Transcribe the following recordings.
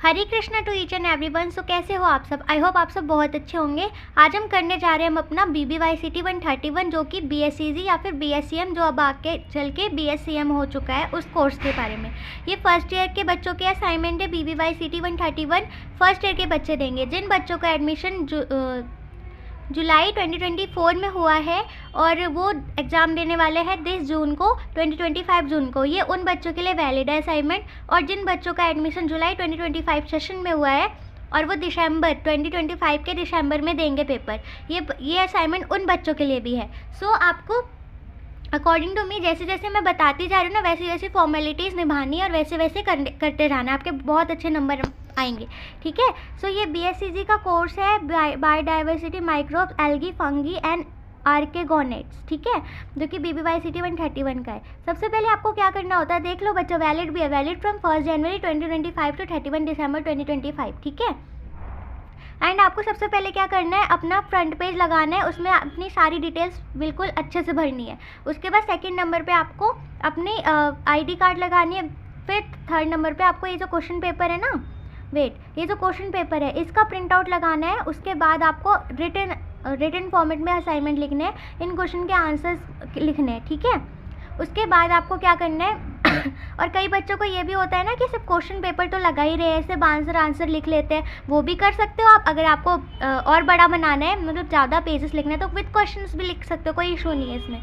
Hare Krishna to each and everyone. So कैसे हो आप सब? आई होप आप सब बहुत अच्छे होंगे। आज हम करने जा रहे हैं हम अपना BBYCT 131 जो कि BSCG या फिर BSCM जो अब आके चल के BSCM हो चुका है उस कोर्स के बारे में। ये फर्स्ट ईयर के बच्चों के असाइनमेंट है। BBYCT 131 फर्स्ट ईयर के बच्चे देंगे। जिन बच्चों का एडमिशन जुलाई 2024 में हुआ है और वो एग्ज़ाम देने वाले हैं 10 जून को 2025 जून को, ये उन बच्चों के लिए वैलिड है असाइनमेंट। और जिन बच्चों का एडमिशन जुलाई 2025 सेशन में हुआ है और वो दिसंबर 2025 के दिसंबर में देंगे पेपर, ये असाइनमेंट उन बच्चों के लिए भी है। सो आपको अकॉर्डिंग टू मी जैसे जैसे मैं बताती जा रही हूँ ना वैसे वैसे फॉर्मेलिटीज़ निभानी है और वैसे वैसे करते जाना, आपके बहुत अच्छे नंबर आएंगे। ठीक है। सो ये BSCG का कोर्स है biodiversity microbes algae fungi and archegoniates, ठीक है, जो कि BBYCT 131 का है। सबसे पहले आपको क्या करना होता है देख लो बच्चों, वैलिड भी है, वैलिड फ्रॉम 1 जनवरी 2025 टू 31 दिसंबर 2025, ठीक है। एंड आपको सबसे पहले क्या करना है, अपना फ्रंट पेज लगाना है, उसमें अपनी सारी डिटेल्स बिल्कुल अच्छे से भरनी है। उसके बाद सेकंड नंबर पे आपको अपनी ID कार्ड लगानी है। फिर थर्ड नंबर पे आपको ये जो क्वेश्चन पेपर है ना, ये जो क्वेश्चन पेपर है इसका प्रिंट आउट लगाना है। उसके बाद आपको रिटन फॉर्मेट में असाइनमेंट लिखने हैं, इन क्वेश्चन के आंसर्स लिखने हैं, ठीक है। उसके बाद आपको क्या करना है और कई बच्चों को ये भी होता है ना कि सिर्फ क्वेश्चन पेपर तो लगा ही रहे हैं, सिर्फ आंसर लिख लेते हैं, वो भी कर सकते हो आप। अगर आपको और बड़ा बनाना है, मतलब ज़्यादा पेजेस लिखना है, तो विद क्वेश्चंस भी लिख सकते हो, कोई इशू नहीं है इसमें।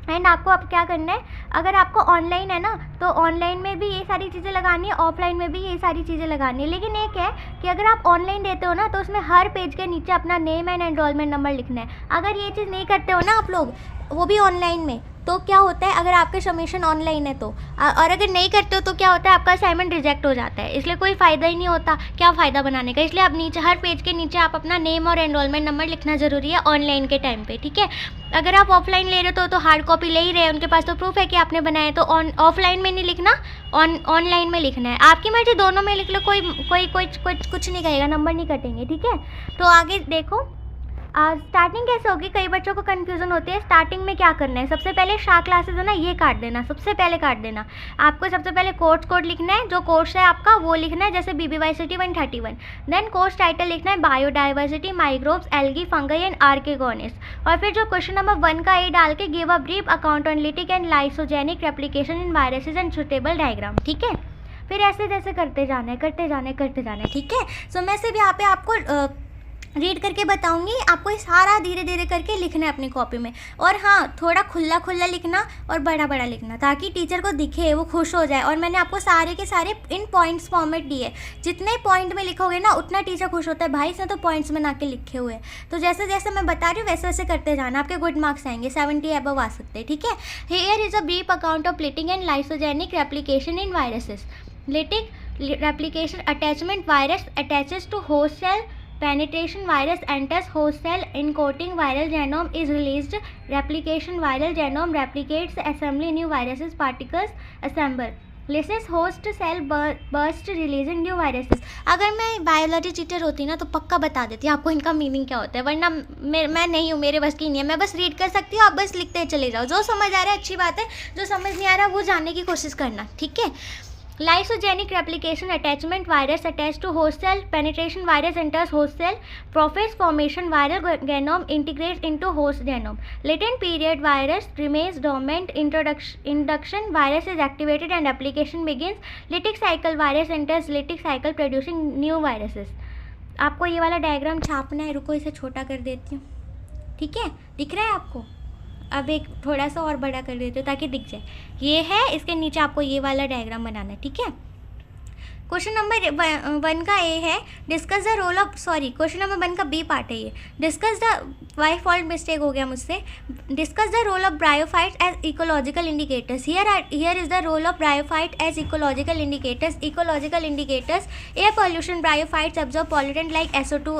एंड आपको अब क्या करना है, अगर आपको ऑनलाइन है ना तो ऑनलाइन में भी ये सारी चीज़ें लगानी है, ऑफलाइन में भी ये सारी चीज़ें लगानी है। लेकिन एक है कि अगर आप ऑनलाइन देते हो ना तो उसमें हर पेज के नीचे अपना नेम एंड एनरोलमेंट नंबर लिखना है। अगर ये चीज़ नहीं करते हो ना आप लोग, वो भी ऑनलाइन में, तो क्या होता है अगर आपके सबमिशन ऑनलाइन है तो और अगर नहीं करते हो तो क्या होता है आपका असाइनमेंट रिजेक्ट हो जाता है। इसलिए कोई फ़ायदा ही नहीं होता, क्या फ़ायदा बनाने का। इसलिए आप नीचे हर पेज के नीचे आप अपना नेम और एनरोलमेंट नंबर लिखना ज़रूरी है ऑनलाइन के टाइम पे, ठीक है। अगर आप ऑफलाइन ले रहे हो तो हार्ड कॉपी ले ही रहे हैं, उनके पास तो प्रूफ है कि आपने बनाया, तो ऑफलाइन में नहीं लिखना, ऑनलाइन में लिखना है। आपकी मर्जी, दोनों में लिख लो, कोई कुछ नहीं कहेगा, नंबर नहीं कटेंगे, ठीक है। तो आगे देखो स्टार्टिंग कैसे होगी, कई बच्चों को कन्फ्यूज़न होती है। स्टार्टिंग में क्या करना है, सबसे पहले शाह क्लासेस है ना, ये काट देना, सबसे पहले काट देना। आपको सबसे पहले कोर्स कोड लिखना है, जो कोर्स है आपका वो लिखना है, जैसे BBYCT 131। देन कोर्स टाइटल लिखना है biodiversity microbes algae fungi and archegoniates. और फिर जो क्वेश्चन नंबर 1 का ए डाल के give a brief account on lytic and lysogenic replication in viruses and suitable diagram, ठीक है। फिर ऐसे जैसे करते जाना है, ठीक है। सो मैं सिर्फ यहाँ पे आपको रीड करके बताऊंगी, आपको ये सारा धीरे धीरे करके लिखना है अपनी कॉपी में। और हाँ, थोड़ा खुला लिखना और बड़ा लिखना, ताकि टीचर को दिखे, वो खुश हो जाए। और मैंने आपको सारे के सारे इन पॉइंट्स फॉर्मेट दिए, जितने पॉइंट में लिखोगे ना उतना टीचर खुश होता है, भाई इसने तो पॉइंट्स में ना के लिखे हुए हैं। तो जैसे जैसे मैं बता रही हूँ वैसे वैसे करते जाना, आपके गुड मार्क्स आएंगे, 70 अबव आ सकते हैं, ठीक है। Here is a brief account of lytic and lysogenic replication in viruses. Lytic replication attachment, virus attaches to host cell, penetration virus enters host cell, encoding viral genome is released, replication viral genome replicates, assembly new viruses particles assemble, lysis host cell burst releasing new viruses। अगर मैं biology teacher होती ना तो पक्का बता देती आपको इनका मीनिंग क्या होता है, वरना मैं नहीं हूँ, मेरे बस की नहीं है। मैं बस रीड कर सकती हूँ, आप बस लिखते चले जाओ। जो समझ आ रहा है अच्छी बात है, जो समझ नहीं आ रहा वो जानने की कोशिश करना, ठीक है। Lysogenic replication attachment, virus attached to host cell, penetration virus enters host cell, profits formation, viral genome integrates into host genome, latent period virus remains dormant, induction virus is activated and application begins, lytic cycle virus enters lytic cycle producing new viruses। आपको ये वाला diagram छापना है, रुको इसे छोटा कर देती हूँ, ठीक है, दिख रहा है आपको। अब एक थोड़ा सा और बड़ा कर देते हो ताकि दिख जाए। ये है, इसके नीचे आपको ये वाला डायग्राम बनाना है, ठीक है। क्वेश्चन नंबर 1 का ए है, discuss the role of, sorry question number 1 का बी पार्ट है ये, discuss the, why fault mistake हो गया मुझसे, discuss the role of bryophytes as ecological indicators. Here is the role of bryophyte as ecological indicators. Ecological indicators, air pollution, bryophytes observe pollutant like SO2,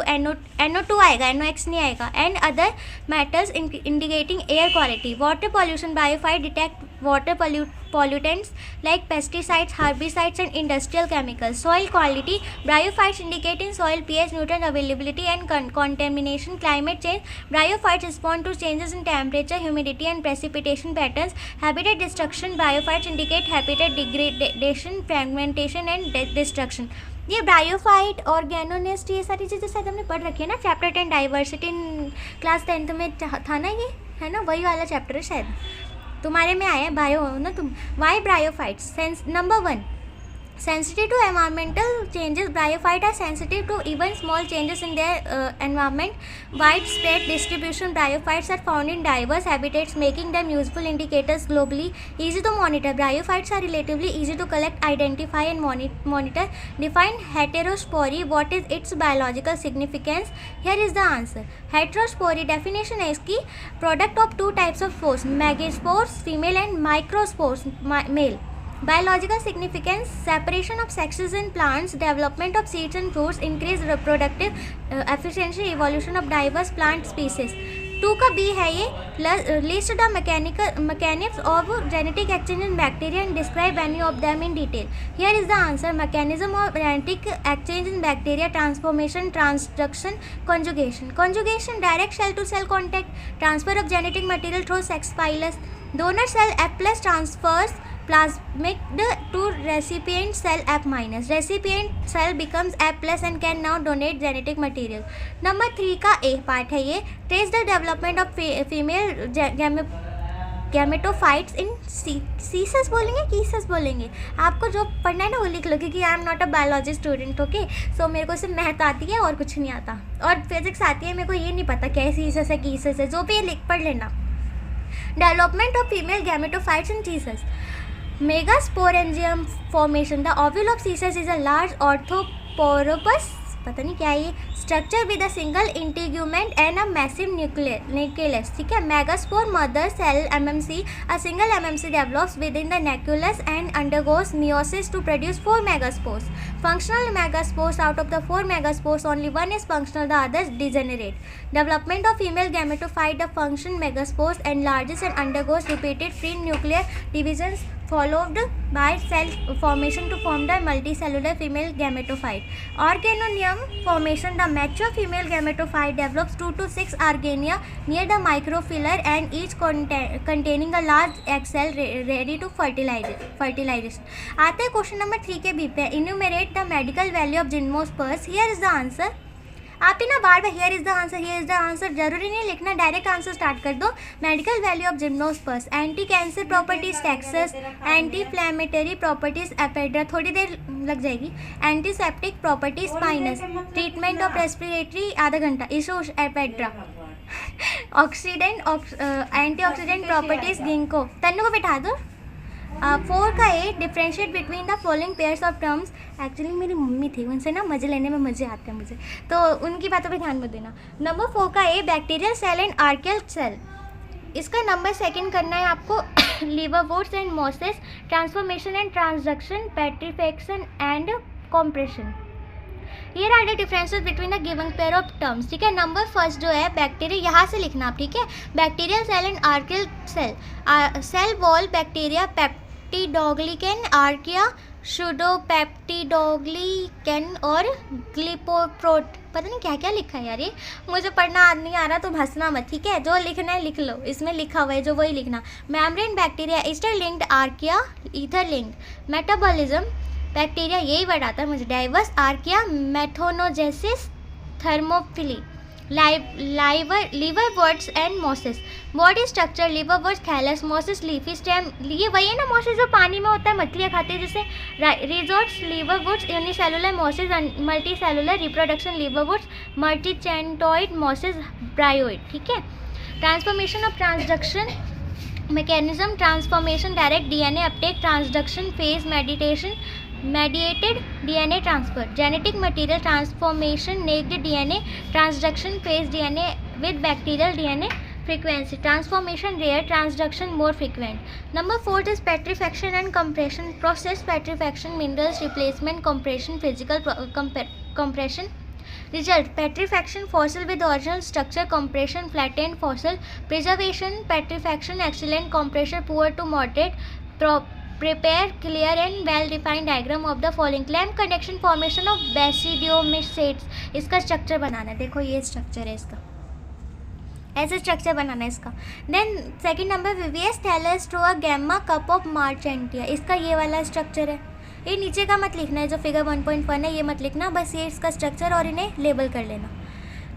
NO2 आएगा, NOx नहीं आएगा, and other matters indicating air quality. Water pollution, bryophyte detect water pollutants like pesticides, herbicides and industrial chemicals. Soil quality, bryophytes indicating soil pH, nutrient availability and contamination. Climate change, bryophytes respond to changes in temperature, humidity and precipitation patterns. Habitat destruction, bryophytes indicate habitat degradation, fragmentation and destruction. ये bryophyte, ऑर्गेनोनेस्ट, ये सारी चीज़ें शायद हमने पढ़ रखी है ना, chapter 10 diversity in class 10th में था ना, ये है ना, वही वाला चैप्टर है शायद, तुम्हारे में आया है, बायो हो ना तुम। Why bryophytes? Number 1, sensitive to environmental changes. Bryophytes are sensitive to even small changes in their environment. Widespread distribution. Bryophytes are found in diverse habitats, making them useful indicators globally. Easy to monitor. Bryophytes are relatively easy to collect, identify and monitor. Define heterospory. What is its biological significance? Here is the answer. Heterospory definition है इसकी, product of two types of spores, megaspores female and microspores male. Biological significance: separation of sexes in plants, development of seeds and fruits, increased reproductive efficiency, evolution of diverse plant species. 2 का B है ये, list the mechanics of genetic exchange in bacteria and describe any of them in detail. Here is the answer. Mechanism of genetic exchange in bacteria: transformation, transduction, conjugation. Conjugation: direct cell to cell contact, transfer of genetic material through sex pilus. Donor cell F+ transfers plasmid to recipient cell F-. Recipient cell becomes F+ and can now donate genetic material. Number 3 का A part है ये, trace the development of female gametophytes in सीसस बोलेंगे, cycas बोलेंगे, आपको जो पढ़ना है ना वो लिख लो, क्योंकि I am not a biology student, okay. So मेरे को सिर्फ मैथ आती है और कुछ नहीं आता, और फिजिक्स आती है, मेरे को ये नहीं पता क्या सीसस है कीसस है, जो भी लिख पढ़ लेना। Development of female gametophytes in सीसस. Megasporangium formation. The ovule of Cissus is a large orthoporopus, पता नहीं क्या है ये, structure with a single integument and a massive nucleus, ठीक है। Megaspore mother cell MMC, a single MMC develops within the nucleus and undergoes meiosis to produce 4 megaspores. Functional megaspores. Out of the 4 megaspores, only one is functional, the others degenerate. Development of female gametophyte. The function megaspores enlarges and undergoes repeated free nuclear divisions followed by cell formation to form the multicellular female gametophyte. Organonium formation. The mature female gametophyte develops 2 to 6 argania near the microfillar and each containing a large egg cell ready to fertilization. आते हैं question number 3 के B पे. Enumerate the medical value of gymnosperms. Here is the answer. आप ही ना बार बार here is the answer जरूरी नहीं लिखना, डायरेक्ट आंसर स्टार्ट कर दो. Medical value of gymnosperms. Anti cancer properties taxus, anti inflammatory properties ephedra, थोड़ी देर लग जाएगी. Antiseptic properties pinus, treatment of respiratory आधा घंटा, issues ephedra. Oxidant antioxidant properties ginkgo. Tannu को बिठा दो. 4 का A, differentiate between the following pairs of terms. Actually मेरी मम्मी थी, उनसे ना मज़े लेने में मज़े आते हैं मुझे, तो उनकी बातों पे ध्यान मत देना. नंबर 4 का A, bacterial cell and archaeal cell. इसका नंबर 2 करना है आपको. Liverworts and mosses, transformation and transduction, petrifaction and compression. Here are the differences between the given pair of terms, ठीक है. नंबर 1 जो है बैक्टीरिया, यहाँ से लिखना आप, ठीक है. Bacterial cell and archaeal cell. Cell wall bacteria, peptidoglycan, archaea, pseudopeptidoglycan और ग्लिपोप्रोट. पता नहीं क्या क्या लिखा है यार, ये मुझे पढ़ना नहीं आ रहा तो हंसना मत, ठीक है. जो लिखना है लिख लो, इसमें लिखा हुआ है जो वही लिखना. Membrane bacteria, ester linked, archaea ether linked. Metabolism bacteria, यही वर्ड आता है मुझे. Diverse, archaea, methanogenesis, thermophily. Liverworts and mosses. Body structure, liverworts thallus, mosses leafy stem. ये वही है ना मॉसेस जो पानी में होता है, मछलियाँ खाती है जैसे. Rhizoids, liverworts unicellular, mosses multi cellular. Reproduction, liverworts मल्टीचेंटोइड, मॉसेस ब्रायोइड, ठीक है. Transformation of transduction mechanism. Transformation, direct DNA uptake. Transduction phase, mediated DNA transfer. Genetic material transformation, naked DNA. Transduction phase, DNA with bacterial DNA. Frequency, transformation rare, transduction more frequent. Number 4 is petrifaction and compression. Process, petrifaction, minerals replacement, compression, physical compression. Result, petrifaction, fossil with original structure, compression, flattened fossil. Preservation, petrifaction, excellent, compression, poor to moderate. Prepare clear and well defined diagram of the following. Clamp conduction, formation of basidiomycetes. इसका structure बनाना है, देखो ये structure है इसका, ऐसे structure बनाना है इसका. देन सेकंड नंबर, विवियस thallus to a gemma cup of marchantia. इसका ये वाला स्ट्रक्चर है. ये नीचे का मत लिखना है, जो फिगर 1.1 है ये मत लिखना, बस ये इसका स्ट्रक्चर और इन्हें लेबल कर लेना।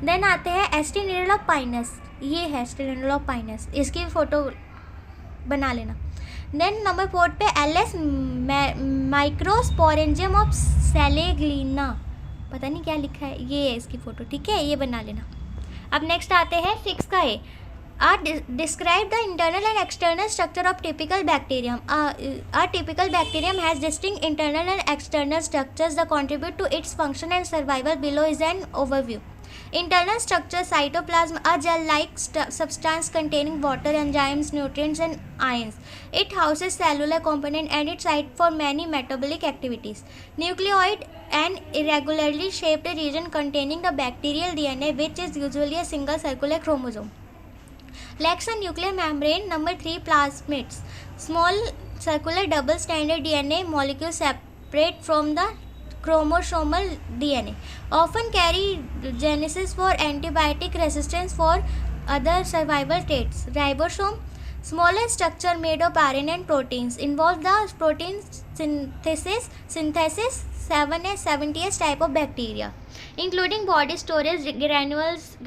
देन आते हैं एस्टेनिडोलॉपाइनस, ये है एस्टेनिडोलॉपाइनस, इसकी फ़ोटो बना लेना। देन नंबर 4 पे एलएस माइक्रोस्पोरेंजियम ऑफ सेलेग्लिना, पता नहीं क्या लिखा है, ये है इसकी फ़ोटो, ठीक है, ये बना लेना। अब नेक्स्ट आते हैं 6 का ए, describe the internal and external structure of typical bacterium. A typical bacterium has distinct internal and external structures that contribute to its function and survival. Below is an overview. Internal structure: cytoplasm, a gel-like substance containing water, enzymes, nutrients and ions. It houses cellular component and its site for many metabolic activities. Nucleoid, an irregularly shaped region containing the bacterial DNA, which is usually a single circular chromosome. Lacks a nuclear membrane. Number 3, plasmids, small circular double-stranded DNA molecules separate from the chromosomal DNA, often carry genesis for antibiotic resistance for other survival traits. Ribosome, smaller structure made of RNA and proteins, involve the protein synthesis 7S type of bacteria, including body storage granules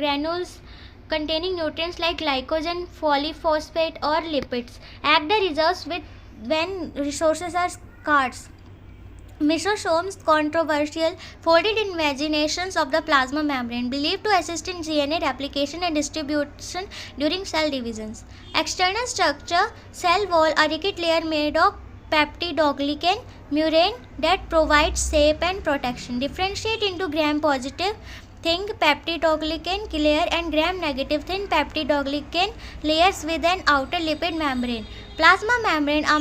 containing nutrients like glycogen, polyphosphate or lipids. Act the reserves when resources are scarce. Mesosomes, controversial, folded imaginations of the plasma membrane, believed to assist in DNA replication and distribution during cell divisions. External structure: cell wall, a rigid layer made of peptidoglycan murine that provides shape and protection. Differentiate into gram-positive thin peptidoglycan layer and gram-negative thin peptidoglycan layers with an outer lipid membrane. Plasma membrane, a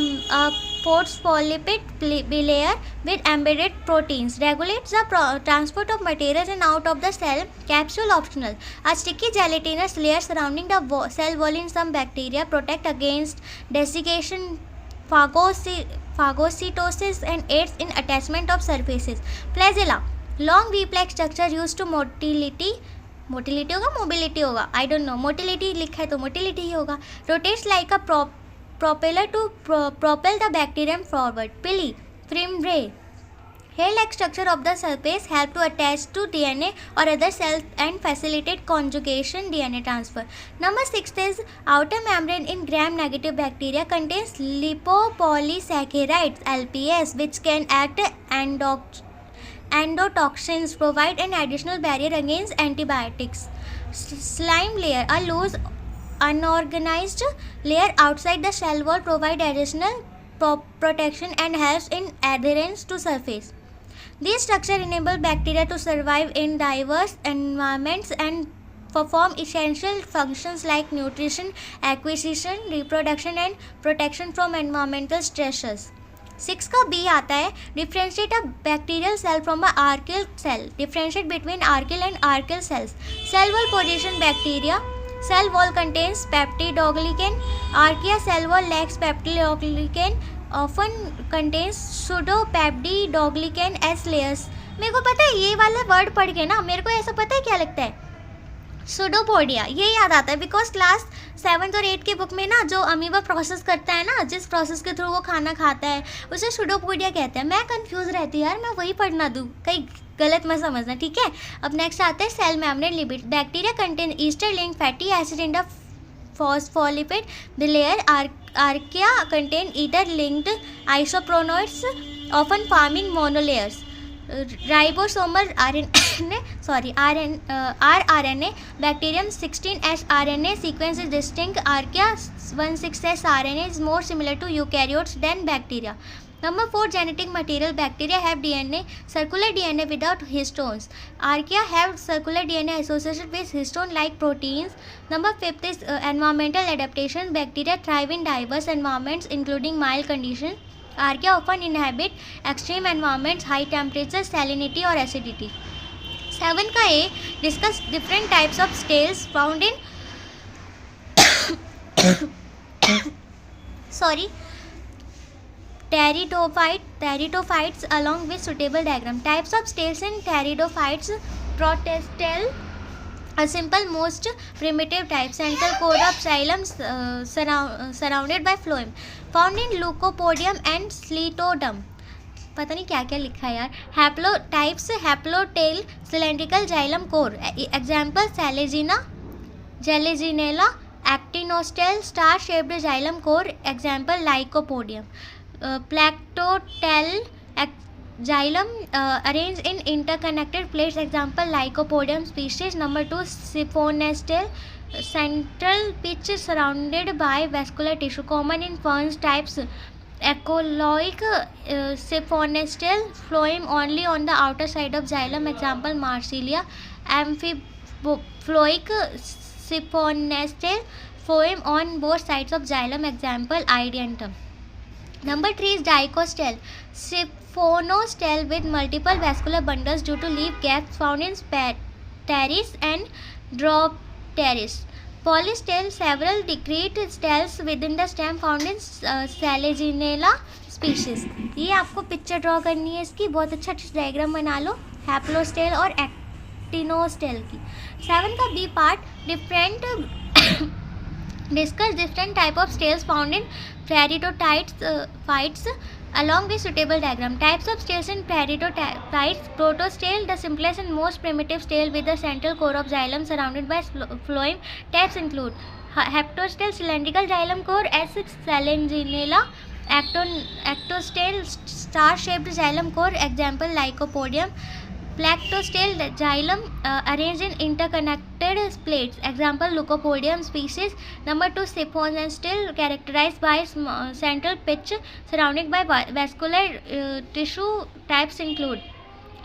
phospholipid layer with embedded proteins, regulates the transport of materials in and out of the cell. Capsule optional, a sticky gelatinous layer surrounding the cell wall in some bacteria, protect against desiccation, phagocytosis and aids in attachment of surfaces. Flagella, long V-like structure used to motility होगा mobility होगा, I don't know, motility लिखा है तो motility ही होगा. Rotates like a propeller to propel the bacterium forward. Pili, fimbriae, hair-like structure of the surface, help to attach to DNA or other cells and facilitate conjugation DNA transfer. Number 6 is outer membrane in gram-negative bacteria contains lipopolysaccharides LPS, which can act endotoxins, provide an additional barrier against antibiotics. Slime layer, a loose unorganized layer outside the cell wall, provide additional protection and helps in adherence to surface. These structures enable bacteria to survive in diverse environments and perform essential functions like nutrition, acquisition, reproduction and protection from environmental stressors. 6 का B आता है, differentiate a bacterial cell from a archaeal cell. Differentiate between archaeal and archaeal cells. Cell wall position: bacteria cell wall contains peptidoglycan. Archaea cell wall lacks peptidoglycan, often contains pseudopeptidoglycan as layers. मेरे को पता है ये वाला word पढ़ के ना मेरे को ऐसा पता है क्या लगता है, सुडोपोडिया, ये याद आता है बिकॉज क्लास 7th और 8th की बुक में ना जो अमीबा प्रोसेस करता है ना, जिस प्रोसेस के थ्रू वो खाना खाता है उसे सुडोपोडिया कहते हैं. मैं कंफ्यूज रहती यार, मैं वही पढ़ना दूँ, कहीं गलत मत समझना, ठीक है. अब नेक्स्ट आता है cell membrane lipid. Bacteria contain ester link fatty acid in the phospholipid layer. Archaea contain ether linked isopronoids, often forming monolayers. Ribosomal rRNA bacterium 16S RNA sequence is distinct. Archaea 16S RNA is more similar to eukaryotes than bacteria. Number 4, genetic material. Bacteria have DNA, circular DNA without histones. Archaea have circular DNA associated with histone-like proteins. Number 5 is environmental adaptation. Bacteria thrive in diverse environments, including mild conditions. Archaea often inhabit extreme environments, high temperature, salinity or acidity. 7 का A, discuss different types of scales found in pteridophytes along with suitable diagram. Types of scales in pteridophytes: protostele, a simple most primitive type, central core of xylem surrounded by phloem, found in Leucopodium and Scletodum. पता नहीं क्या क्या लिखा है यार। Haplo types haplostele cylindrical xylem core, example selaginella, selaginella, actinostele, star shaped xylem core, example lycopodium, plectostele xylem arranged in interconnected plates, example lycopodium species. Number 2, siphonestel, central pitch surrounded by vascular tissue, common in ferns types. Ecoloic siphonestel, phloem only on the outer side of xylem, example Marsilia. Amphiploic siphonestel, phloem on both sides of xylem, example Ideantum. Number 3 is dicostel, siphonostel with multiple vascular bundles due to leaf gaps found in Pteris and Dropteris. Polystel, several discrete stels within the stem found in Selaginella species. ये आपको picture draw करनी है इसकी, बहुत अच्छा diagram बना लो हैप्लोस्टेल और एक्टिनोस्टेल की। 7 का B part, different discuss different type of stels found in Pteridophytes along with suitable diagram. Types of stels in Pteridophytes: protostele, the simplest and most primitive stele with the central core of xylem surrounded by phloem. Types include heptostele, cylindrical xylem core, S. Selaginella; ectostele, star shaped xylem core, example Lycopodium; Plactostele, xylem arranged in interconnected plates, example Leucopodium species. Number 2, siphonestel, characterized by central pitch surrounded by vascular tissue. Types include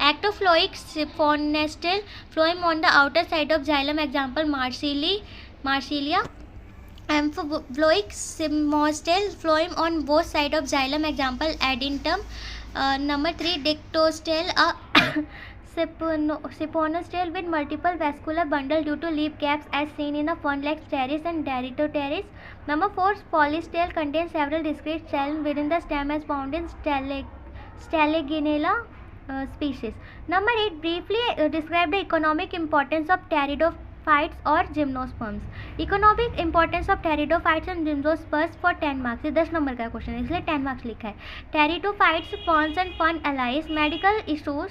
ectoploic siphonestel, phloem on the outer side of xylem, example Marsilia. Amphiploic siphonestel, phloem on both sides of xylem, example Adentum. Number 3, dictostele, siphonostel with multiple vascular bundle due to leaf gaps as seen in a fern like Pteris and Dryopteris. Number 4, polystele, contains several discrete cells within the stem as found in Selaginella species. Number 8, briefly describe the economic importance of pteridophytes or gymnosperms. Economic importance of pteridophytes and gymnosperms for 10 marks. ये 10 number का question है इसलिए 10 marks लिखा है। Pteridophytes, ferns and fern allies, medical issues,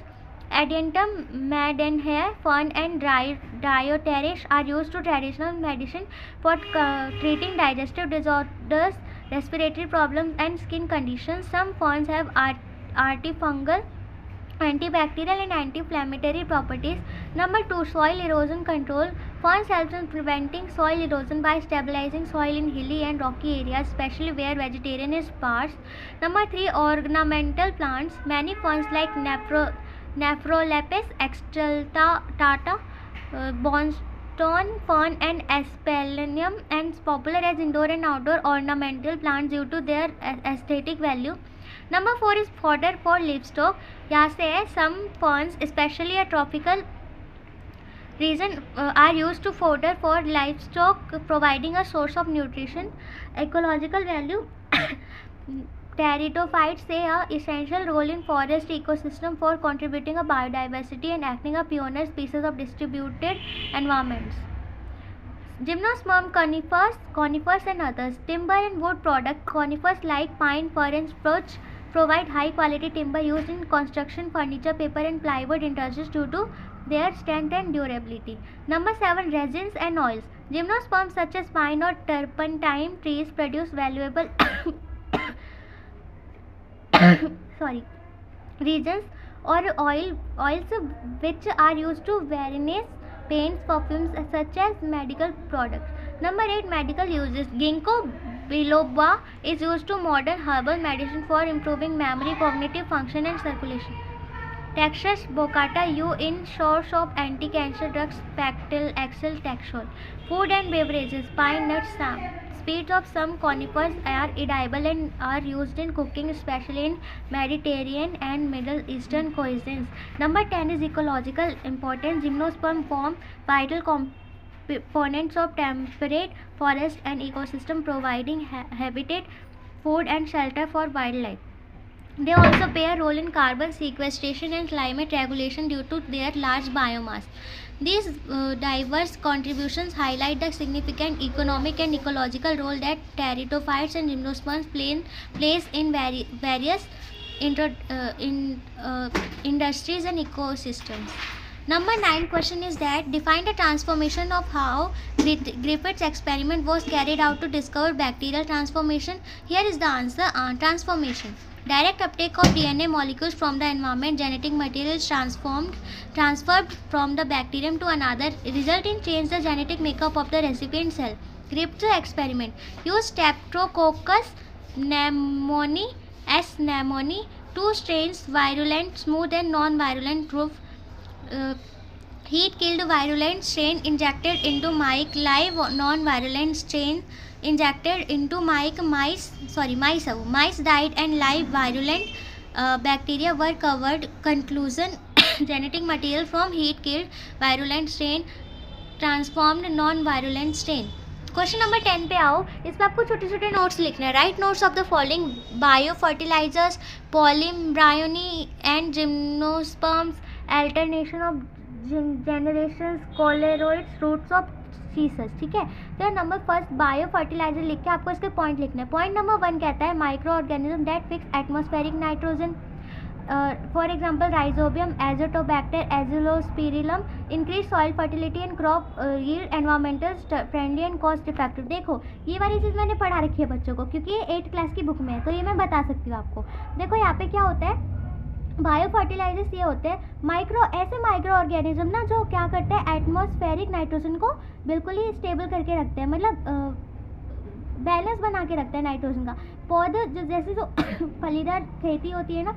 Adentum, Maidenhair, fern and Dryopteris are used to traditional medicine for treating digestive disorders, respiratory problems and skin conditions. Some ferns have antifungal, antibacterial and anti-inflammatory properties. Number 2, soil erosion control. Ferns help in preventing soil erosion by stabilizing soil in hilly and rocky areas, especially where vegetation is sparse. Number 3, ornamental plants. Many ferns like Nephrolepis excultata, Bonstone fern and Aspelenium and popular as indoor and outdoor ornamental plants due to their aesthetic value. Number 4 is fodder for livestock. यहाँ से है, some ferns, especially a tropical region, are used to fodder for livestock, providing a source of nutrition. Ecological value. Pteridophytes play an essential role in forest ecosystem for contributing a biodiversity and acting as pioneer species of distributed environments. Gymnosperm, conifers and others. Timber and wood product. Conifers like pine, fir and spruce provide high quality timber used in construction, furniture, paper and plywood industries due to their strength and durability. Number 7, resins and oils. Gymnosperms such as pine or turpentine trees produce valuable resins or oils which are used to varnish paints, perfumes such as medical products. Number 8, medical uses. Ginkgo biloba is used to modern herbal medicine for improving memory, cognitive function and circulation. Taxus baccata U in source of anti-cancer drugs, Pactyl, Excel, Taxol. Food and beverages. Pine nuts, seeds of some conifers are edible and are used in cooking, especially in Mediterranean and Middle Eastern cuisines. Number 10 is ecological importance. Gymnosperm form vital components of temperate forest and ecosystem, providing habitat, food and shelter for wildlife. They also play a role in carbon sequestration and climate regulation due to their large biomass. These diverse contributions highlight the significant economic and ecological role that pteridophytes and gymnosperms plays in various industries and ecosystems. Number 9 question is that define the transformation of how Griffith's experiment was carried out to discover bacterial transformation. Here is the answer. Transformation. Direct uptake of DNA molecules from the environment, genetic material is transferred from the bacterium to another, result in change the genetic makeup of the recipient cell. Griffith's experiment used Streptococcus pneumoniae S. pneumoniae, 2 strains, virulent, smooth and non-virulent roof. Heat killed virulent strain, injected into mice. Live non-virulent strain injected into mice died and live virulent bacteria were covered. Conclusion. Genetic material from heat killed virulent strain transformed non-virulent strain. Question number 10 पे आओ. इस पर आपको छोटे छोटे notes लिखने हैं. Write notes of the following: bio fertilizers, polyembryony and gymnosperms, alternation of generations, coralloids, roots of सीसस. ठीक है. तो नंबर फर्स्ट बायो फर्टिलाइजर लिख के आपको इसके पॉइंट लिखना है. पॉइंट नंबर 1 कहता है micro organism that fix atmospheric nitrogen. For example, Rhizobium, Azotobacter, Azospirillum, increase soil fertility and crop yield, environmental friendly and cost effective. देखो ये वाली चीज़ मैंने पढ़ा रखी है बच्चों को, क्योंकि ये 8th क्लास की बुक में है, तो ये मैं बता सकती हूँ आपको. देखो यहाँ पे क्या होता है, बायो फर्टिलाइजर्स ये होते हैं ऐसे माइक्रो ऑर्गेनिज्म ना जो क्या करते हैं, एटमॉस्फेरिक नाइट्रोजन को बिल्कुल ही स्टेबल करके रखते हैं, मतलब बैलेंस बना के रखता है नाइट्रोजन का. पौधे जो फलीदार खेती होती है ना,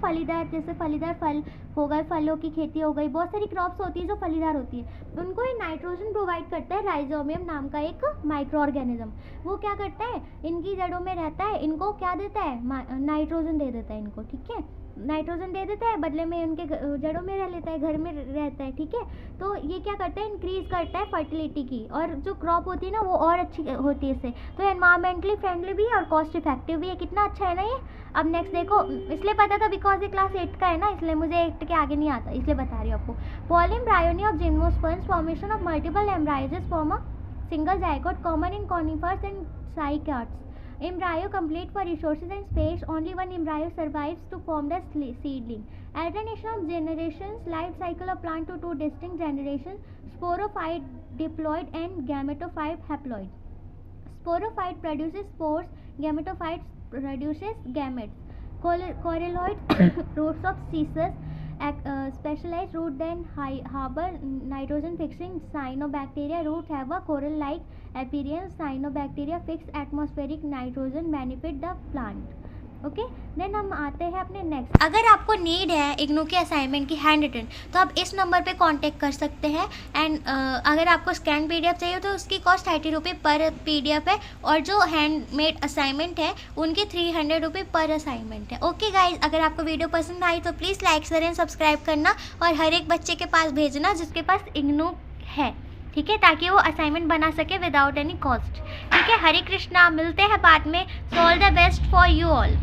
जैसे फलीदार फल हो गए, फलों की खेती हो गई, बहुत सारी क्रॉप्स होती है जो फलीदार होती है, उनको ये नाइट्रोजन प्रोवाइड करता है. राइजोबियम नाम का एक माइक्रो ऑर्गेनिज्म, वो क्या करता है, इनकी जड़ों में रहता है, इनको क्या देता है, नाइट्रोजन दे देता है इनको. ठीक है, नाइट्रोजन दे देता है, बदले में उनके जड़ों में रह लेता है, घर में रहता है. ठीक है, तो ये क्या करता है, इंक्रीज करता है फर्टिलिटी की, और जो क्रॉप होती है ना वो और अच्छी होती है इससे. तो एनवायरमेंटली फ्रेंडली भी है और कॉस्ट इफेक्टिव भी है. कितना अच्छा है ना ये. अब नेक्स्ट देखो, इसलिए पता था बिकॉज ये क्लास 8 का है ना, इसलिए मुझे 8 के आगे नहीं आता, इसलिए बता रही हूँ आपको. Polyembryony of gymnosperms, formation of multiple embryos form a single zygote, common in conifers and cycads. Embryo complete for resources and space. Only one embryo survives to form the seedling. Alternation of generations. Life cycle of plant to 2 distinct generations. Sporophyte diploid and gametophyte haploid. Sporophyte produces spores. Gametophyte produces gametes. Corelloid roots of Cissus. Specialized root then harbor nitrogen fixing cyanobacteria. Root have a coral like appearance. Cyanobacteria fix atmospheric nitrogen, benefit the plant. Okay, then हम आते हैं अपने next. अगर आपको need है इग्नू के assignment की hand written, तो आप इस नंबर पे कांटेक्ट कर सकते हैं. एंड अगर आपको स्कैन PDF चाहिए तो उसकी कॉस्ट 30 रुपये पर PDF है, और जो हैंडमेड असाइनमेंट है उनकी 300 रुपये पर असाइनमेंट है. ओके गाइज, अगर आपको वीडियो पसंद आई तो प्लीज़ लाइक करें, सब्सक्राइब करना, और हर एक बच्चे के पास भेजना जिसके पास इग्नू है. ठीक है, ताकि वो असाइनमेंट बना सके विदाउट एनी कॉस्ट. ठीक है, हरे कृष्णा, मिलते हैं बाद में. So all the best for you all.